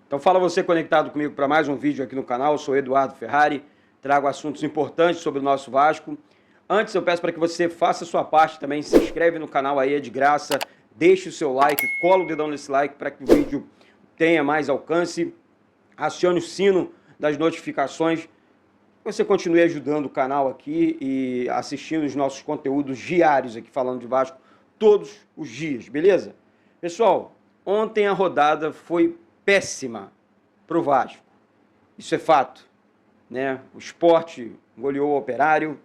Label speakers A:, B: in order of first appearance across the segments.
A: Então fala você conectado comigo para mais um vídeo aqui no canal. Eu sou Eduardo Ferrari, trago assuntos importantes sobre o nosso Vasco. Antes eu peço para que você faça a sua parte também, se inscreve no canal aí, é de graça, deixe o seu like, cola o dedão nesse like para que o vídeo tenha mais alcance, acione o sino das notificações, você continue ajudando o canal aqui e assistindo os nossos conteúdos diários aqui falando de Vasco todos os dias, beleza? Pessoal, ontem a rodada foi péssima para o Vasco, isso é fato, né? O Sport goleou o Operário.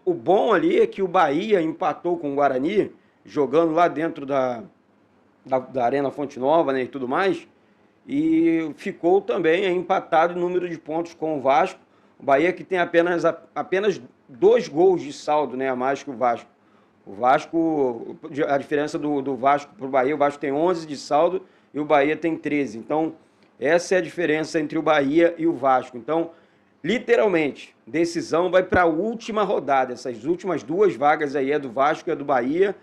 A: O bom ali é que o Bahia empatou com o Guarani, jogando lá dentro da Arena Fonte Nova, né, e tudo mais, e ficou também empatado em número de pontos com o Vasco. O Bahia que tem apenas 2 gols de saldo, né, a mais que o Vasco. O Vasco, a diferença do Vasco para o Bahia, o Vasco tem 11 de saldo e o Bahia tem 13. Então, essa é a diferença entre o Bahia e o Vasco. Então, literalmente, decisão vai para a última rodada. Essas últimas 2 vagas aí é do Vasco e é do Bahia.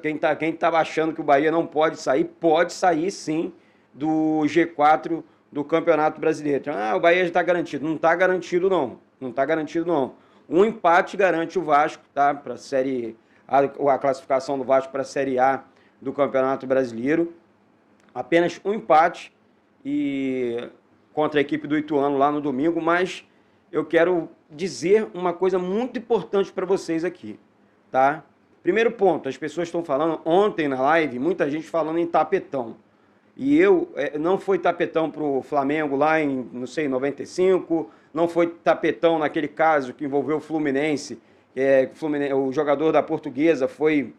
A: Quem estava achando que o Bahia não pode sair sim do G4 do Campeonato Brasileiro. Então, o Bahia já está garantido. Não está garantido não. Não está garantido não. Um empate garante o Vasco, tá? Para a classificação do Vasco para a Série A do Campeonato Brasileiro. Apenas um empate e contra a equipe do Ituano lá no domingo, mas eu quero dizer uma coisa muito importante para vocês aqui, tá? Primeiro ponto, as pessoas estão falando, ontem na live, muita gente falando em tapetão. E não foi tapetão para o Flamengo lá em, não sei, 95, não foi tapetão naquele caso que envolveu o Fluminense, o jogador da Portuguesa foi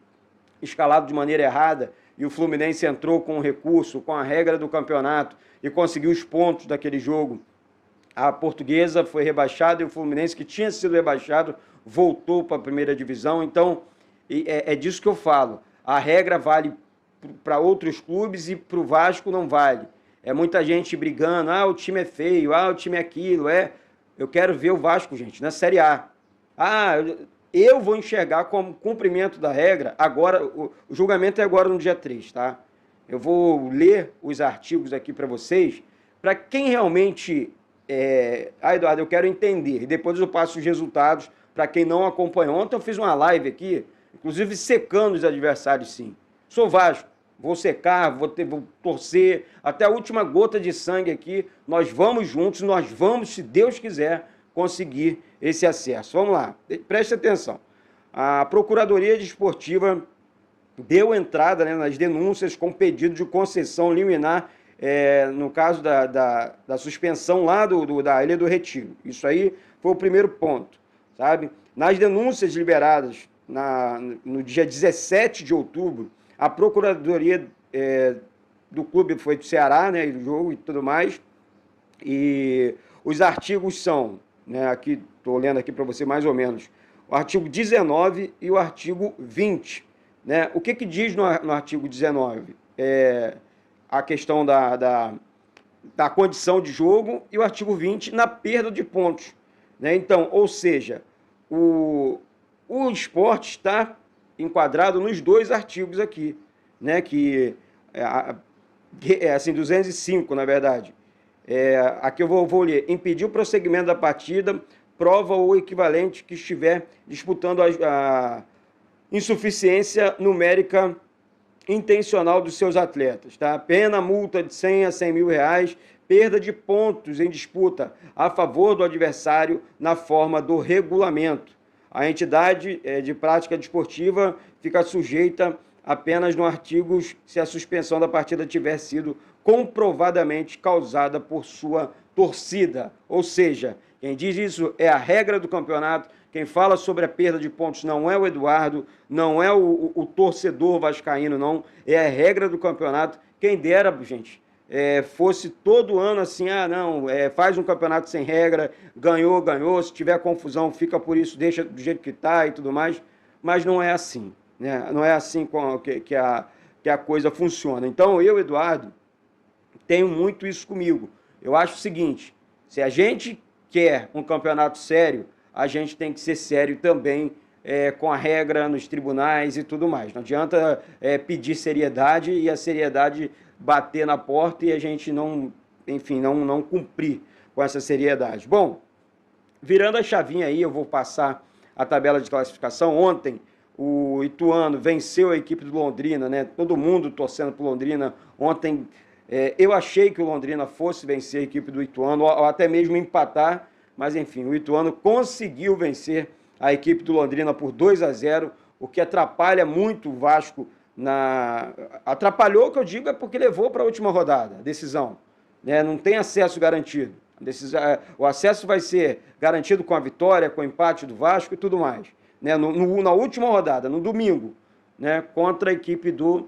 A: escalado de maneira errada, e o Fluminense entrou com o recurso, com a regra do campeonato, e conseguiu os pontos daquele jogo. A Portuguesa foi rebaixada e o Fluminense, que tinha sido rebaixado, voltou para a primeira divisão. Então, é disso que eu falo. A regra vale para outros clubes e para o Vasco não vale. É muita gente brigando, o time é feio, o time é aquilo. Eu quero ver o Vasco, gente, na Série A. Eu vou enxergar como cumprimento da regra, agora, o julgamento é agora no dia 3, tá? Eu vou ler os artigos aqui para vocês, para quem realmente... Eduardo, eu quero entender, e depois eu passo os resultados para quem não acompanhou. Ontem eu fiz uma live aqui, inclusive secando os adversários, sim. Sou Vasco, vou secar, vou torcer, até a última gota de sangue aqui, nós vamos juntos, nós vamos, se Deus quiser, conseguir esse acesso. Vamos lá, preste atenção. A Procuradoria Desportiva deu entrada, né, nas denúncias com pedido de concessão liminar, no caso da suspensão lá da Ilha do Retiro. Isso aí foi o primeiro ponto, sabe? Nas denúncias liberadas no dia 17 de outubro, a Procuradoria do clube foi do Ceará, né, e do jogo e tudo mais, e os artigos são... aqui estou lendo aqui para você mais ou menos, o artigo 19 e o artigo 20. Né? O que diz no artigo 19? A questão da condição de jogo, e o artigo 20 na perda de pontos. Né? Então, ou seja, o Sport está enquadrado nos 2 artigos aqui, né? Que assim, 205, na verdade. Aqui eu vou ler. Impedir o prosseguimento da partida, prova ou equivalente que estiver disputando a insuficiência numérica intencional dos seus atletas. Tá? Pena, multa de 100 a 100 mil reais, perda de pontos em disputa a favor do adversário na forma do regulamento. A entidade de prática desportiva fica sujeita apenas no artigo se a suspensão da partida tiver sido comprovadamente causada por sua torcida. Ou seja, quem diz isso é a regra do campeonato. Quem fala sobre a perda de pontos não é o Eduardo, não é o torcedor vascaíno, não. É a regra do campeonato. Quem dera, gente, fosse todo ano assim, faz um campeonato sem regra, ganhou, se tiver confusão, fica por isso, deixa do jeito que está e tudo mais. Mas não é assim, né? Não é assim que a coisa funciona. Então, Eduardo, tenho muito isso comigo. Eu acho o seguinte, se a gente quer um campeonato sério, a gente tem que ser sério também com a regra nos tribunais e tudo mais. Não adianta pedir seriedade e a seriedade bater na porta e a gente não, enfim, não cumprir com essa seriedade. Bom, virando a chavinha aí, eu vou passar a tabela de classificação. Ontem, o Ituano venceu a equipe do Londrina, né? Todo mundo torcendo para o Londrina. Ontem, eu achei que o Londrina fosse vencer a equipe do Ituano, ou até mesmo empatar, mas enfim, o Ituano conseguiu vencer a equipe do Londrina por 2-0, o que atrapalha muito o Vasco. Atrapalhou, o que eu digo, é porque levou para a última rodada, a decisão. Né? Não tem acesso garantido. O acesso vai ser garantido com a vitória, com o empate do Vasco e tudo mais. Né? Na última rodada, no domingo, né? Contra a equipe do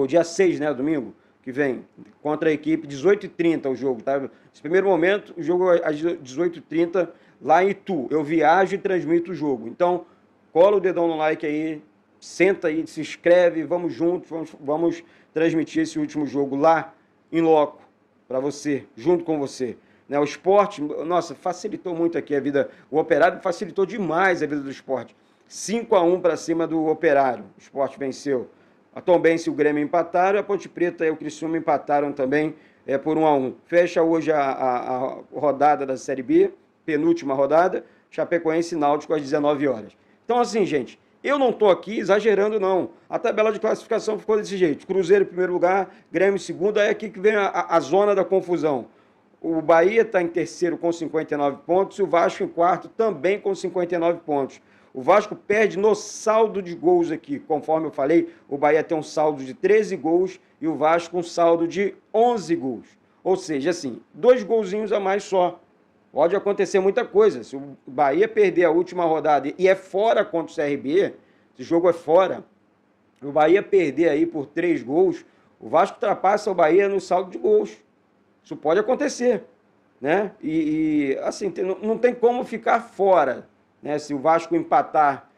A: dia 6, né? Domingo que vem, contra a equipe, 18h30 o jogo. Tá? Nesse primeiro momento, o jogo é às 18h30 lá em Itu. Eu viajo e transmito o jogo. Então, cola o dedão no like aí, senta aí, se inscreve, vamos juntos, vamos transmitir esse último jogo lá em loco para você, junto com você. Né, o Sport, nossa, facilitou muito aqui a vida. O Operário facilitou demais a vida do Sport. 5-1 para cima do Operário. O Sport venceu. A Tombense e o Grêmio empataram, a Ponte Preta e o Criciúma empataram também por 1-1. Fecha hoje a rodada da Série B, penúltima rodada, Chapecoense e Náutico às 19 horas. Então, assim, gente, eu não estou aqui exagerando, não. A tabela de classificação ficou desse jeito. Cruzeiro em primeiro lugar, Grêmio em segundo, é aqui que vem a zona da confusão. O Bahia está em terceiro com 59 pontos e o Vasco em quarto também com 59 pontos. O Vasco perde no saldo de gols aqui. Conforme eu falei, o Bahia tem um saldo de 13 gols e o Vasco um saldo de 11 gols. Ou seja, assim, 2 golzinhos a mais só. Pode acontecer muita coisa. Se o Bahia perder a última rodada e é fora contra o CRB, esse jogo é fora, o Bahia perder aí por 3 gols, o Vasco ultrapassa o Bahia no saldo de gols. Isso pode acontecer, né? Assim, não tem como ficar fora, né? Se o Vasco empatar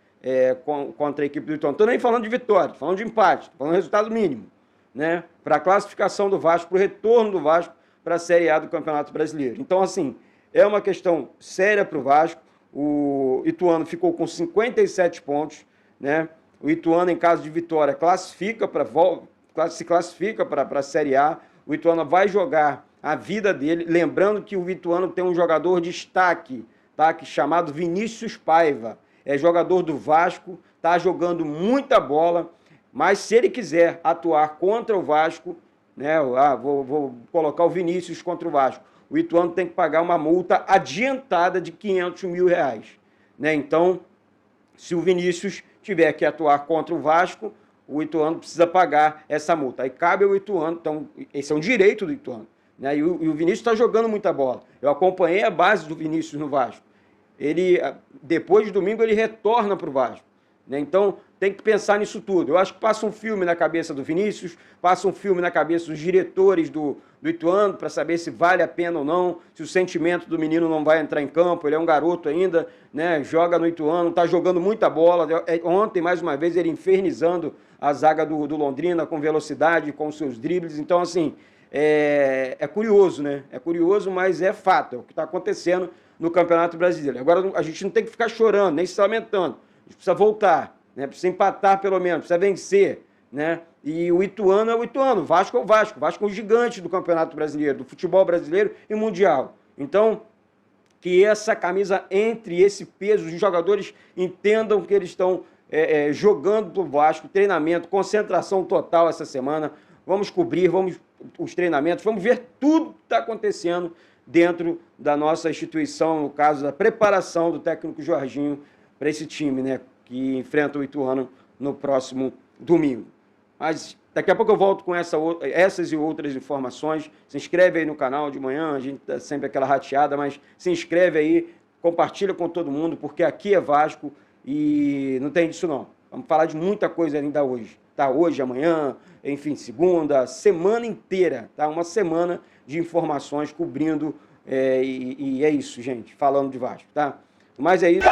A: contra a equipe do Ituano. Não estou nem falando de vitória, estou falando de empate, estou falando de resultado mínimo, né? Para a classificação do Vasco, para o retorno do Vasco para a Série A do Campeonato Brasileiro. Então, assim, é uma questão séria para o Vasco. O Ituano ficou com 57 pontos, né? O Ituano, em caso de vitória, se classifica para a Série A. O Ituano vai jogar a vida dele. Lembrando que o Ituano tem um jogador de destaque, tá? Chamado Vinícius Paiva. É jogador do Vasco, está jogando muita bola, mas se ele quiser atuar contra o Vasco, né? Vou colocar o Vinícius contra o Vasco. O Ituano tem que pagar uma multa adiantada de R$500 mil. Né? Então, se o Vinícius tiver que atuar contra o Vasco, o Ituano precisa pagar essa multa. Aí cabe ao Ituano, então, esse é um direito do Ituano. Né? E o Vinícius está jogando muita bola. Eu acompanhei a base do Vinícius no Vasco. Ele, depois de domingo, ele retorna para o Vasco. Né? Então, tem que pensar nisso tudo. Eu acho que passa um filme na cabeça do Vinícius, passa um filme na cabeça dos diretores do Ituano, para saber se vale a pena ou não, se o sentimento do menino não vai entrar em campo. Ele é um garoto ainda, né? Joga no Ituano, está jogando muita bola. Ontem, mais uma vez, ele infernizando a zaga do Londrina com velocidade, com seus dribles. Então, assim, é curioso, né? É curioso, mas é fato, é o que está acontecendo no Campeonato Brasileiro. Agora, a gente não tem que ficar chorando, nem se lamentando. A gente precisa voltar, né? Precisa empatar pelo menos, precisa vencer, né? E o Ituano é o Ituano, o Vasco é o Vasco. O Vasco é um gigante do Campeonato Brasileiro, do futebol brasileiro e mundial. Então, que essa camisa entre, esse peso, os jogadores entendam que eles estão jogando do Vasco, treinamento, concentração total essa semana. Vamos cobrir, os treinamentos, vamos ver tudo que está acontecendo dentro da nossa instituição, no caso da preparação do técnico Jorginho para esse time, né, que enfrenta o Ituano no próximo domingo. Mas daqui a pouco eu volto com essas e outras informações. Se inscreve aí no canal de manhã, a gente dá sempre aquela rateada, mas se inscreve aí, compartilha com todo mundo, porque aqui é Vasco e não tem disso não. Vamos falar de muita coisa ainda hoje. Tá? Hoje, amanhã, enfim, segunda, semana inteira, tá? Uma semana de informações cobrindo, e é isso, gente, falando de Vasco, tá? Mas é isso.